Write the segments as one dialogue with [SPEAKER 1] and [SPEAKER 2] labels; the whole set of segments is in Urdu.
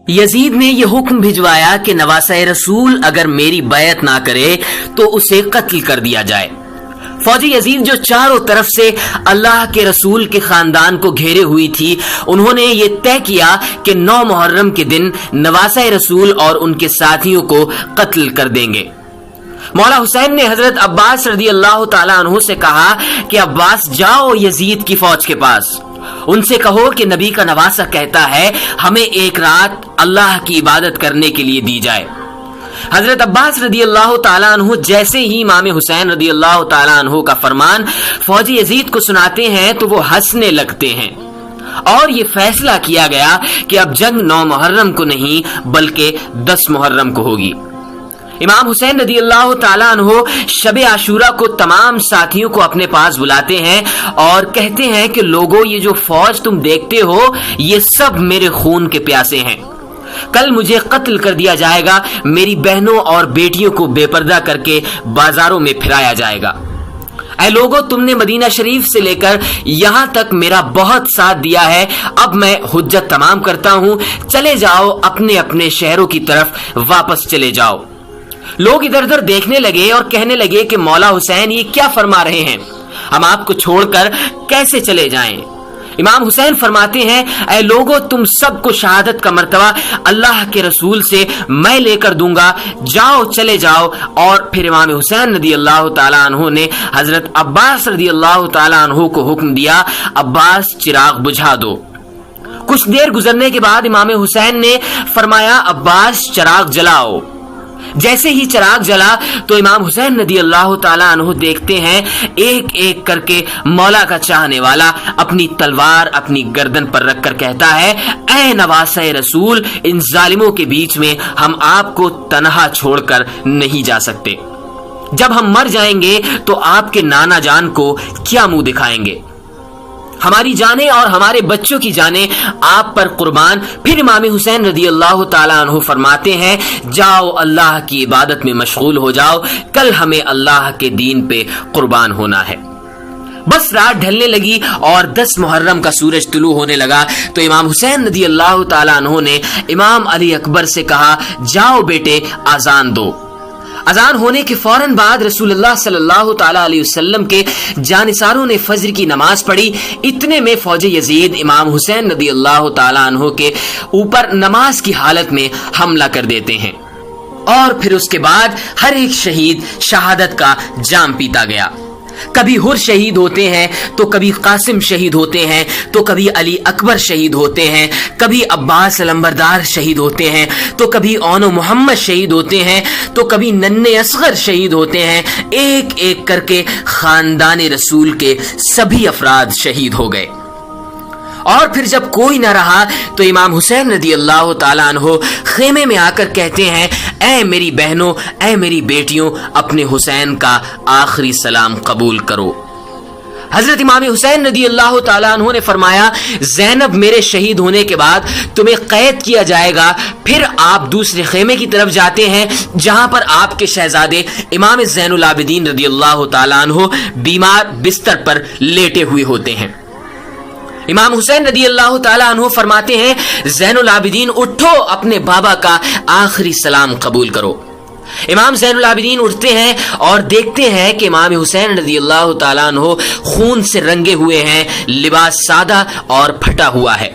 [SPEAKER 1] یزید نے یہ حکم بھجوایا کہ نواسہ رسول اگر میری بیعت نہ کرے تو اسے قتل کر دیا جائے۔ فوجی یزید جو چاروں طرف سے اللہ کے رسول کے خاندان کو گھیرے ہوئی تھی، انہوں نے یہ طے کیا کہ 9 محرم کے دن نواسہ رسول اور ان کے ساتھیوں کو قتل کر دیں گے۔ مولا حسین نے حضرت عباس رضی اللہ تعالیٰ عنہ سے کہا کہ عباس جاؤ یزید کی فوج کے پاس، ان سے کہو کہ نبی کا نواسہ کہتا ہے ہمیں ایک رات اللہ کی عبادت کرنے کے لیے دی جائے۔ حضرت عباس رضی اللہ تعالیٰ عنہ جیسے ہی امام حسین رضی اللہ تعالیٰ عنہ کا فرمان فوجی یزید کو سناتے ہیں تو وہ ہنسنے لگتے ہیں، اور یہ فیصلہ کیا گیا کہ اب جنگ 9 محرم کو نہیں بلکہ 10 محرم کو ہوگی۔ امام حسین رضی اللہ تعالیٰ عنہ شب عاشورہ کو تمام ساتھیوں کو اپنے پاس بلاتے ہیں اور کہتے ہیں کہ لوگوں، یہ جو فوج تم دیکھتے ہو یہ سب میرے خون کے پیاسے ہیں، کل مجھے قتل کر دیا جائے گا، میری بہنوں اور بیٹیوں کو بے پردہ کر کے بازاروں میں پھرایا جائے گا۔ اے لوگوں، تم نے مدینہ شریف سے لے کر یہاں تک میرا بہت ساتھ دیا ہے، اب میں حجت تمام کرتا ہوں، چلے جاؤ اپنے اپنے شہروں کی طرف واپس چلے جاؤ۔ لوگ ادھر ادھر دیکھنے لگے اور کہنے لگے کہ مولا حسین یہ کیا فرما رہے ہیں، ہم آپ کو چھوڑ کر کیسے چلے جائیں؟ امام حسین فرماتے ہیں اے لوگوں، تم سب کو شہادت کا مرتبہ اللہ کے رسول سے میں لے کر دوں گا، جاؤ چلے جاؤ۔ اور پھر امام حسین رضی اللہ تعالیٰ عنہ نے حضرت عباس رضی اللہ تعالیٰ عنہ کو حکم دیا عباس چراغ بجھا دو۔ کچھ دیر گزرنے کے بعد امام حسین نے فرمایا عباس چراغ جلاؤ۔ جیسے ہی چراغ جلا تو امام حسین رضی اللہ تعالیٰ عنہ دیکھتے ہیں ایک ایک کر کے مولا کا چاہنے والا اپنی تلوار اپنی گردن پر رکھ کر کہتا ہے اے نواسہ رسول، ان ظالموں کے بیچ میں ہم آپ کو تنہا چھوڑ کر نہیں جا سکتے، جب ہم مر جائیں گے تو آپ کے نانا جان کو کیا منہ دکھائیں گے، ہماری جانیں اور ہمارے بچوں کی جانیں آپ پر قربان۔ پھر امام حسین رضی اللہ تعالیٰ عنہ فرماتے ہیں جاؤ اللہ کی عبادت میں مشغول ہو جاؤ، کل ہمیں اللہ کے دین پہ قربان ہونا ہے۔ بس رات ڈھلنے لگی اور 10 محرم کا سورج طلوع ہونے لگا تو امام حسین رضی اللہ تعالیٰ عنہ نے امام علی اکبر سے کہا جاؤ بیٹے اذان دو۔ اذان ہونے کے فوراً بعد رسول اللہ صلی اللہ تعالیٰ علیہ وسلم کے جانثاروں نے فجر کی نماز پڑھی۔ اتنے میں فوج یزید امام حسین رضی اللہ تعالیٰ عنہ کے اوپر نماز کی حالت میں حملہ کر دیتے ہیں، اور پھر اس کے بعد ہر ایک شہید شہادت کا جام پیتا گیا۔ کبھی حر شہید ہوتے ہیں تو کبھی قاسم شہید ہوتے ہیں تو کبھی علی اکبر شہید ہوتے ہیں، کبھی عباس علمبردار شہید ہوتے ہیں تو کبھی اون و محمد شہید ہوتے ہیں تو کبھی ننھے اصغر شہید ہوتے ہیں۔ ایک ایک کر کے خاندان رسول کے سبھی افراد شہید ہو گئے، اور پھر جب کوئی نہ رہا تو امام حسین رضی اللہ تعالیٰ عنہ خیمے میں آ کر کہتے ہیں اے میری بہنوں، اے میری بیٹیوں، اپنے حسین کا آخری سلام قبول کرو۔ حضرت امام حسین رضی اللہ تعالیٰ عنہ نے فرمایا زینب میرے شہید ہونے کے بعد تمہیں قید کیا جائے گا۔ پھر آپ دوسرے خیمے کی طرف جاتے ہیں جہاں پر آپ کے شہزادے امام زین العابدین رضی اللہ تعالیٰ عنہ بیمار بستر پر لیٹے ہوئے ہوتے ہیں۔ امام حسین رضی اللہ تعالیٰ عنہ فرماتے ہیں زین العابدین اٹھو، اپنے بابا کا آخری سلام قبول کرو۔ امام زین العابدین اٹھتے ہیں اور دیکھتے ہیں کہ امام حسین رضی اللہ تعالیٰ عنہ خون سے رنگے ہوئے ہیں، لباس سادہ اور پھٹا ہوا ہے۔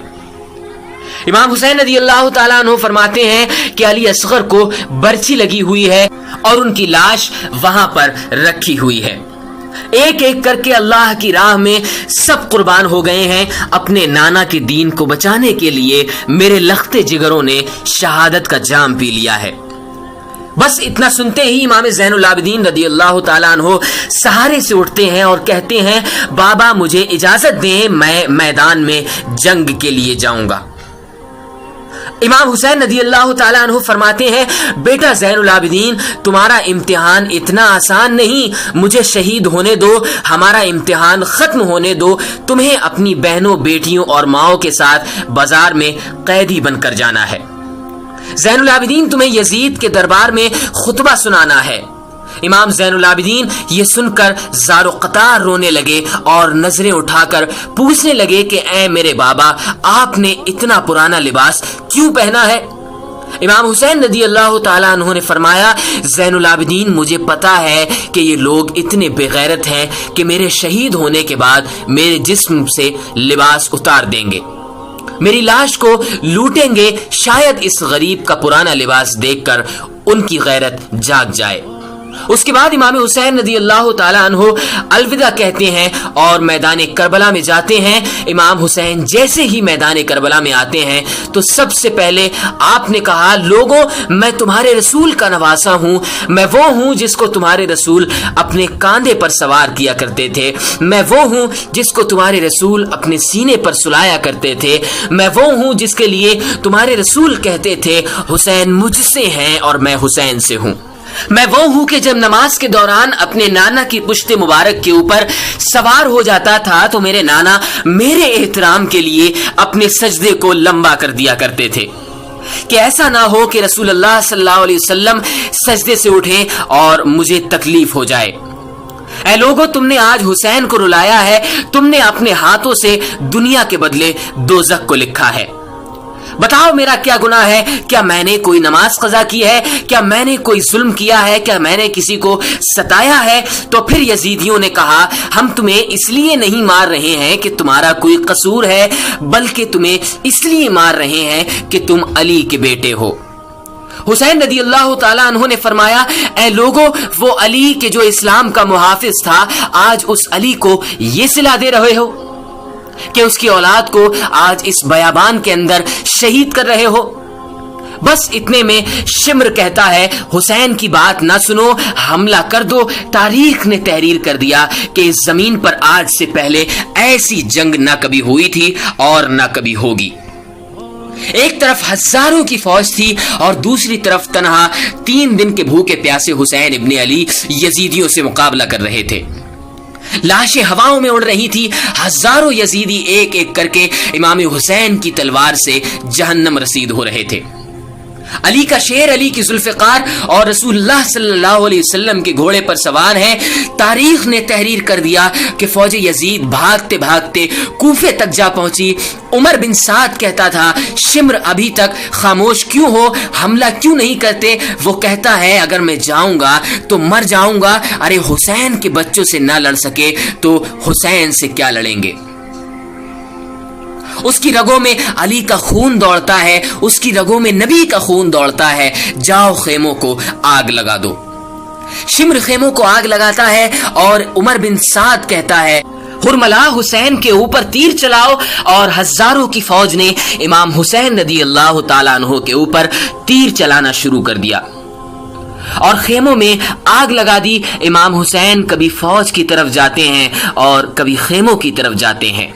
[SPEAKER 1] امام حسین رضی اللہ تعالیٰ عنہ فرماتے ہیں کہ علی اصغر کو برچی لگی ہوئی ہے اور ان کی لاش وہاں پر رکھی ہوئی ہے۔ ایک ایک کر کے اللہ کی راہ میں سب قربان ہو گئے ہیں۔ اپنے نانا کے دین کو بچانے کے لیے میرے لختے جگروں نے شہادت کا جام پی لیا ہے۔ بس اتنا سنتے ہی امام زین العابدین رضی اللہ تعالیٰ عنہ سہارے سے اٹھتے ہیں اور کہتے ہیں بابا مجھے اجازت دیں، میں میدان میں جنگ کے لیے جاؤں گا۔ امام حسین رضی اللہ تعالیٰ عنہ فرماتے ہیں بیٹا زین العابدین، تمہارا امتحان اتنا آسان نہیں، مجھے شہید ہونے دو، ہمارا امتحان ختم ہونے دو، تمہیں اپنی بہنوں بیٹیوں اور ماؤں کے ساتھ بازار میں قیدی بن کر جانا ہے۔ زین العابدین تمہیں یزید کے دربار میں خطبہ سنانا ہے۔ امام زین العابدین یہ سن کر زار و قطار رونے لگے اور نظریں اٹھا کر پوچھنے لگے کہ اے میرے بابا، آپ نے اتنا پرانا لباس کیوں پہنا ہے؟ امام حسین رضی اللہ تعالیٰ عنہ نے فرمایا زین العابدین مجھے پتا ہے کہ یہ لوگ اتنے بے غیرت ہیں کہ میرے شہید ہونے کے بعد میرے جسم سے لباس اتار دیں گے، میری لاش کو لوٹیں گے، شاید اس غریب کا پرانا لباس دیکھ کر ان کی غیرت جاگ جائے۔ اس کے بعد امام حسین رضی اللہ تعالیٰ عنہ الوداع کہتے ہیں اور میدان کربلا میں جاتے ہیں۔ امام حسین جیسے ہی میدان کربلا میں آتے ہیں تو سب سے پہلے آپ نے کہا لوگوں میں تمہارے رسول کا نواسا ہوں، میں وہ ہوں جس کو تمہارے رسول اپنے کاندھے پر سوار کیا کرتے تھے، میں وہ ہوں جس کو تمہارے رسول اپنے سینے پر سلایا کرتے تھے، میں وہ ہوں جس کے لیے تمہارے رسول کہتے تھے حسین مجھ سے ہیں اور میں حسین سے ہوں، میں وہ ہوں کہ جب نماز کے دوران اپنے نانا کی پشت مبارک کے اوپر سوار ہو جاتا تھا تو میرے نانا میرے احترام کے لیے اپنے سجدے کو لمبا کر دیا کرتے تھے کہ ایسا نہ ہو کہ رسول اللہ صلی اللہ علیہ وسلم سجدے سے اٹھیں اور مجھے تکلیف ہو جائے۔ اے لوگو تم نے آج حسین کو رلایا ہے، تم نے اپنے ہاتھوں سے دنیا کے بدلے دوزخ کو لکھا ہے۔ بتاؤ میرا کیا گناہ ہے؟ کیا میں نے کوئی نماز قضا کی ہے؟ کیا میں نے کوئی ظلم کیا ہے؟ کیا میں نے کسی کو ستایا ہے؟ تو پھر یزیدیوں نے کہا ہم تمہیں اس لیے نہیں مار رہے ہیں کہ تمہارا کوئی قصور ہے، بلکہ تمہیں اس لیے مار رہے ہیں کہ تم علی کے بیٹے ہو۔ حسین رضی اللہ تعالیٰ عنہ نے فرمایا اے لوگو وہ علی کے جو اسلام کا محافظ تھا آج اس علی کو یہ صلہ دے رہے ہو کہ اس کی اولاد کو آج اس بیابان کے اندر شہید کر رہے ہو۔ بس اتنے میں شمر کہتا ہے حسین کی بات نہ سنو، حملہ کر دو۔ تاریخ نے تحریر کر دیا کہ اس زمین پر آج سے پہلے ایسی جنگ نہ کبھی ہوئی تھی اور نہ کبھی ہوگی۔ ایک طرف ہزاروں کی فوج تھی اور دوسری طرف تنہا 3 دن کے بھوکے پیاسے حسین ابن علی یزیدیوں سے مقابلہ کر رہے تھے۔ لاشیں ہواؤں میں اڑ رہی تھی، ہزاروں یزیدی ایک ایک کر کے امام حسین کی تلوار سے جہنم رسید ہو رہے تھے۔ علی کا شیر، علی کی ذوالفقار اور رسول اللہ صلی اللہ علیہ وسلم کے گھوڑے پر سوار ہیں۔ تاریخ نے تحریر کر دیا کہ فوج یزید بھاگتے بھاگتے کوفے تک جا پہنچی۔ عمر بن سعد کہتا تھا شمر ابھی تک خاموش کیوں ہو، حملہ کیوں نہیں کرتے؟ وہ کہتا ہے اگر میں جاؤں گا تو مر جاؤں گا، ارے حسین کے بچوں سے نہ لڑ سکے تو حسین سے کیا لڑیں گے؟ اس کی رگوں میں علی کا خون دوڑتا ہے، اس کی رگوں میں نبی کا خون دوڑتا ہے، جاؤ خیموں کو آگ لگا دو۔ شمر خیموں کو آگ لگاتا ہے اور عمر بن سعد کہتا ہے ہرملا حسین کے اوپر تیر چلاؤ، اور ہزاروں کی فوج نے امام حسین رضی اللہ تعالیٰ عنہ کے اوپر تیر چلانا شروع کر دیا اور خیموں میں آگ لگا دی۔ امام حسین کبھی فوج کی طرف جاتے ہیں اور کبھی خیموں کی طرف جاتے ہیں۔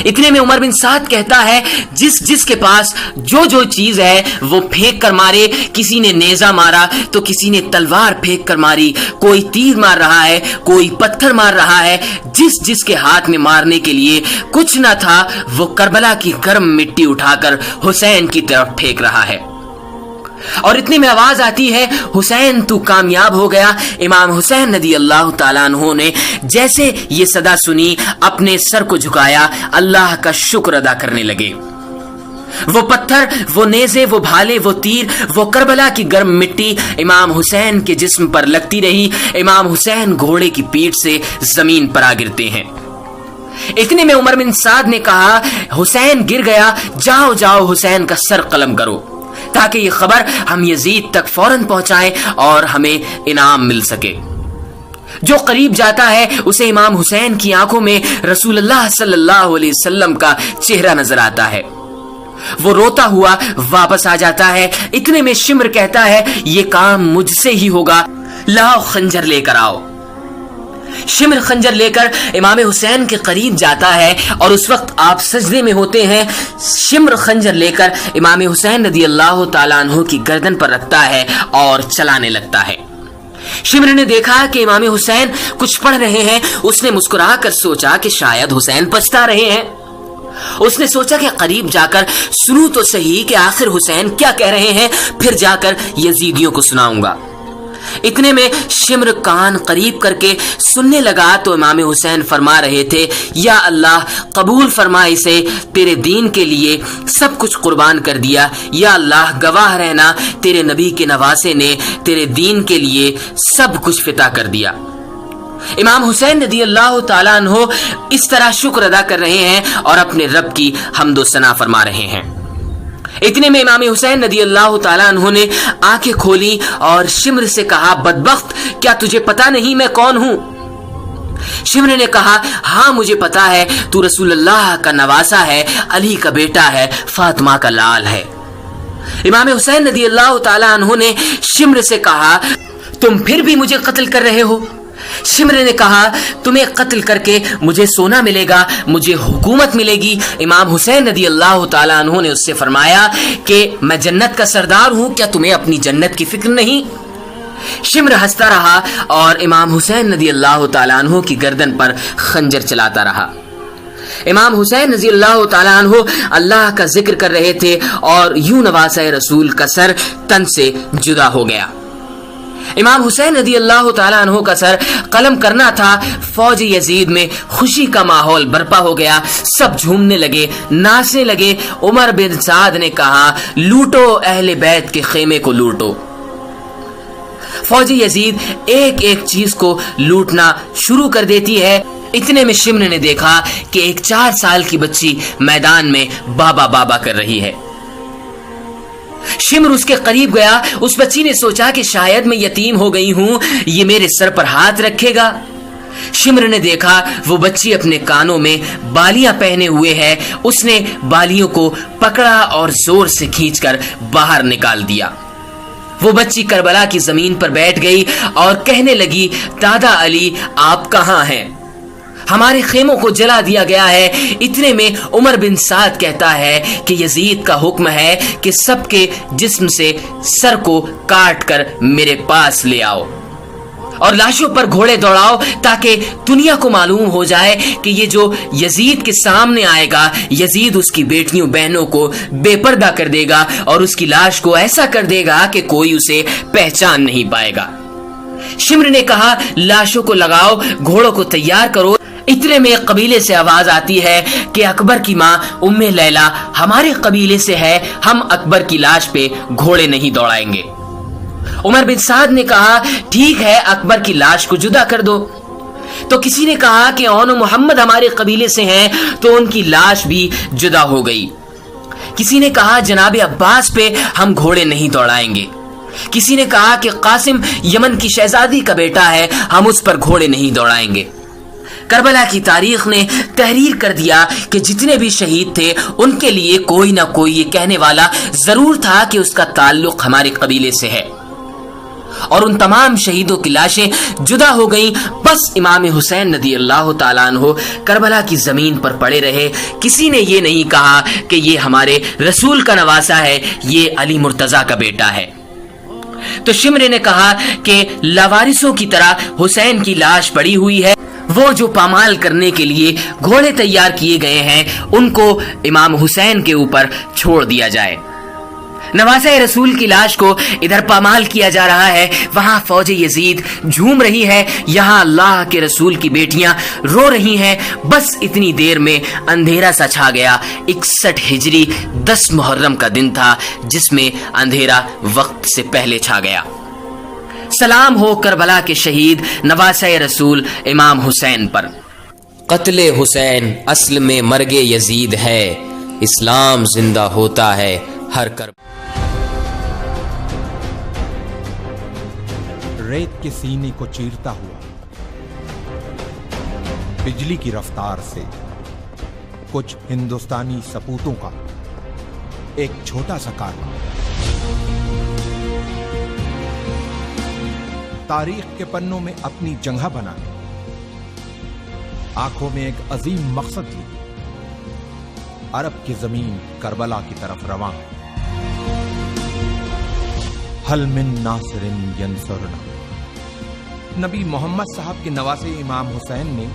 [SPEAKER 1] اتنے میں عمر بن سعد کہتا ہے جس کے پاس جو چیز ہے وہ پھینک کر مارے۔ کسی نے نیزہ مارا تو کسی نے تلوار پھینک کر ماری، کوئی تیر مار رہا ہے، کوئی پتھر مار رہا ہے۔ جس کے ہاتھ میں مارنے کے لیے کچھ نہ تھا وہ کربلا کی گرم مٹی اٹھا کر حسین کی طرف پھینک رہا ہے۔ اور اتنے میں آواز آتی ہے حسین تو کامیاب ہو گیا۔ امام حسین رضی اللہ تعالیٰ عنہ نے جیسے یہ صدا سنی اپنے سر کو جھکایا، اللہ کا شکر ادا کرنے لگے۔ وہ پتھر، وہ نیزے، وہ بھالے، وہ تیر، وہ کربلا کی گرم مٹی امام حسین کے جسم پر لگتی رہی۔ امام حسین گھوڑے کی پیٹھ سے زمین پر آ گرتے ہیں۔ اتنے میں عمر بن سعد نے کہا حسین گر گیا، جاؤ جاؤ حسین کا سر قلم کرو تاکہ یہ خبر ہم یزید تک فوراً پہنچائیں اور ہمیں انعام مل سکے۔ جو قریب جاتا ہے اسے امام حسین کی آنکھوں میں رسول اللہ صلی اللہ علیہ وسلم کا چہرہ نظر آتا ہے۔ وہ روتا ہوا واپس آ جاتا ہے۔ اتنے میں شمر کہتا ہے یہ کام مجھ سے ہی ہوگا، لاؤ خنجر لے کر آؤ۔ شمر خنجر لے کر امام حسین کے قریب جاتا ہے اور اس وقت آپ سجدے میں ہوتے ہیں۔ شمر خنجر لے کر امام حسین رضی اللہ تعالیٰ عنہ کی گردن پر رکھتا ہے اور چلانے لگتا ہے۔ شمر نے دیکھا کہ امام حسین کچھ پڑھ رہے ہیں۔ اس نے مسکرا کر سوچا کہ شاید حسین پچھتا رہے ہیں۔ اس نے سوچا کہ قریب جا کر سنوں تو صحیح کہ آخر حسین کیا کہہ رہے ہیں، پھر جا کر یزیدیوں کو سناؤں گا۔ اتنے میں شمر کان قریب کر کے سننے لگا تو امام حسین فرما رہے تھے، یا اللہ قبول فرما اسے، تیرے دین کے لیے سب کچھ قربان کر دیا، یا اللہ گواہ رہنا تیرے نبی کے نواسے نے تیرے دین کے لیے سب کچھ فدا کر دیا۔ امام حسین رضی اللہ تعالیٰ عنہ اس طرح شکر ادا کر رہے ہیں اور اپنے رب کی حمد و ثنا فرما رہے ہیں۔ اتنے میں امام حسین رضی اللہ تعالیٰ عنہ نے آنکھیں کھولی اور شمر سے کہا، بدبخت کیا تجھے پتا نہیں میں کون ہوں؟ شمر نے کہا، ہاں مجھے پتا ہے، تو رسول اللہ کا نواسا ہے، علی کا بیٹا ہے، فاطمہ کا لال ہے۔ امام حسین رضی اللہ تعالیٰ عنہ نے شمر سے کہا، تم پھر بھی مجھے قتل کر رہے ہو؟ شمر نے کہا، تمہیں قتل کر کے مجھے سونا ملے گا، مجھے حکومت ملے گی۔ امام حسین رضی اللہ تعالیٰ عنہ نے اس سے فرمایا کہ میں جنت کا سردار ہوں، کیا تمہیں اپنی جنت کی فکر نہیں؟ شمر ہنستا رہا اور امام حسین رضی اللہ تعالیٰ عنہ کی گردن پر خنجر چلاتا رہا۔ امام حسین رضی اللہ تعالیٰ عنہ اللہ کا ذکر کر رہے تھے اور یوں نواسہ رسول کا سر تن سے جدا ہو گیا۔ امام حسین رضی اللہ تعالیٰ عنہ کا سر قلم کرنا تھا، فوج یزید میں خوشی کا ماحول برپا ہو گیا، سب جھومنے لگے، ناچنے لگے۔ عمر بن سعد نے کہا، لوٹو اہل بیت کے خیمے کو لوٹو۔ فوج یزید ایک ایک چیز کو لوٹنا شروع کر دیتی ہے۔ اتنے میں شمر نے دیکھا کہ ایک 4 سال کی بچی میدان میں بابا بابا کر رہی ہے۔ شمر اس کے قریب گیا، اس بچی نے سوچا کہ شاید میں یتیم ہو گئی ہوں، یہ میرے سر پر ہاتھ رکھے گا۔ شمر نے دیکھا وہ بچی اپنے کانوں میں بالیاں پہنے ہوئے ہے، اس نے بالیوں کو پکڑا اور زور سے کھینچ کر باہر نکال دیا۔ وہ بچی کربلا کی زمین پر بیٹھ گئی اور کہنے لگی، دادا علی آپ کہاں ہیں؟ ہمارے خیموں کو جلا دیا گیا ہے۔ اتنے میں عمر بن سعد کہتا ہے کہ یزید کا حکم ہے کہ سب کے جسم سے سر کو کاٹ کر میرے پاس لے آؤ اور لاشوں پر گھوڑے دوڑاؤ، تاکہ دنیا کو معلوم ہو جائے کہ یہ جو یزید کے سامنے آئے گا، یزید اس کی بیٹیوں بہنوں کو بے پردہ کر دے گا اور اس کی لاش کو ایسا کر دے گا کہ کوئی اسے پہچان نہیں پائے گا۔ شمر نے کہا، لاشوں کو لگاؤ، گھوڑوں کو تیار کرو۔ اتنے میں قبیلے سے آواز آتی ہے کہ اکبر کی ماں ام لیلا ہمارے قبیلے سے ہے، ہم اکبر کی لاش پہ گھوڑے نہیں دوڑائیں گے۔ عمر بن سعد نے کہا، ٹھیک ہے، اکبر کی لاش کو جدا کر دو۔ تو کسی نے کہا کہ اون محمد ہمارے قبیلے سے ہیں، تو ان کی لاش بھی جدا ہو گئی۔ کسی نے کہا، جناب عباس پہ ہم گھوڑے نہیں دوڑائیں گے۔ کسی نے کہا کہ قاسم یمن کی شہزادی کا بیٹا ہے، ہم اس پر گھوڑے نہیں دوڑائیں گے۔ کربلا کی تاریخ نے تحریر کر دیا کہ جتنے بھی شہید تھے ان کے لیے کوئی نہ کوئی یہ کہنے والا ضرور تھا کہ اس کا تعلق ہمارے قبیلے سے ہے، اور ان تمام شہیدوں کی لاشیں جدا ہو گئیں۔ بس امام حسین رضی اللہ تعالیٰ عنہ کربلا کی زمین پر پڑے رہے۔ کسی نے یہ نہیں کہا کہ یہ ہمارے رسول کا نواسا ہے، یہ علی مرتضیٰ کا بیٹا ہے۔ تو شمر نے کہا کہ لاوارثوں کی طرح حسین کی لاش پڑی ہوئی ہے، وہ جو پامال کرنے کے لیے گھوڑے تیار کیے گئے ہیں ان کو امام حسین کے اوپر چھوڑ دیا جائے۔ نواسہ رسول کی لاش کو ادھر پامال کیا جا رہا ہے، وہاں فوج یزید جھوم رہی ہے، یہاں اللہ کے رسول کی بیٹیاں رو رہی ہیں۔ بس اتنی دیر میں اندھیرا سا چھا گیا۔ 61 ہجری 10 محرم کا دن تھا، جس میں اندھیرا وقت سے پہلے چھا گیا۔ سلام ہو کربلا کے شہید نواسہ رسول امام حسین پر۔ قتل حسین اصل میں مرگ یزید ہے، اسلام زندہ ہوتا ہے ہر
[SPEAKER 2] ریت کے سینے کو چیرتا ہوا بجلی کی رفتار سے کچھ ہندوستانی سپوتوں کا ایک چھوٹا سا کارواں تاریخ کے پنوں میں اپنی جگہ بنانے، آنکھوں میں ایک عظیم مقصد لی، عرب کی زمین کربلا کی طرف رواں ہے۔ حل من ناصر ینصرنا۔ نبی محمد صاحب کے نواسے امام حسین نے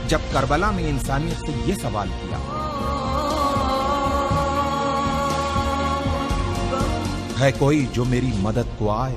[SPEAKER 2] جب کربلا میں انسانیت سے یہ سوال کیا، ہے کوئی جو میری مدد کو آئے؟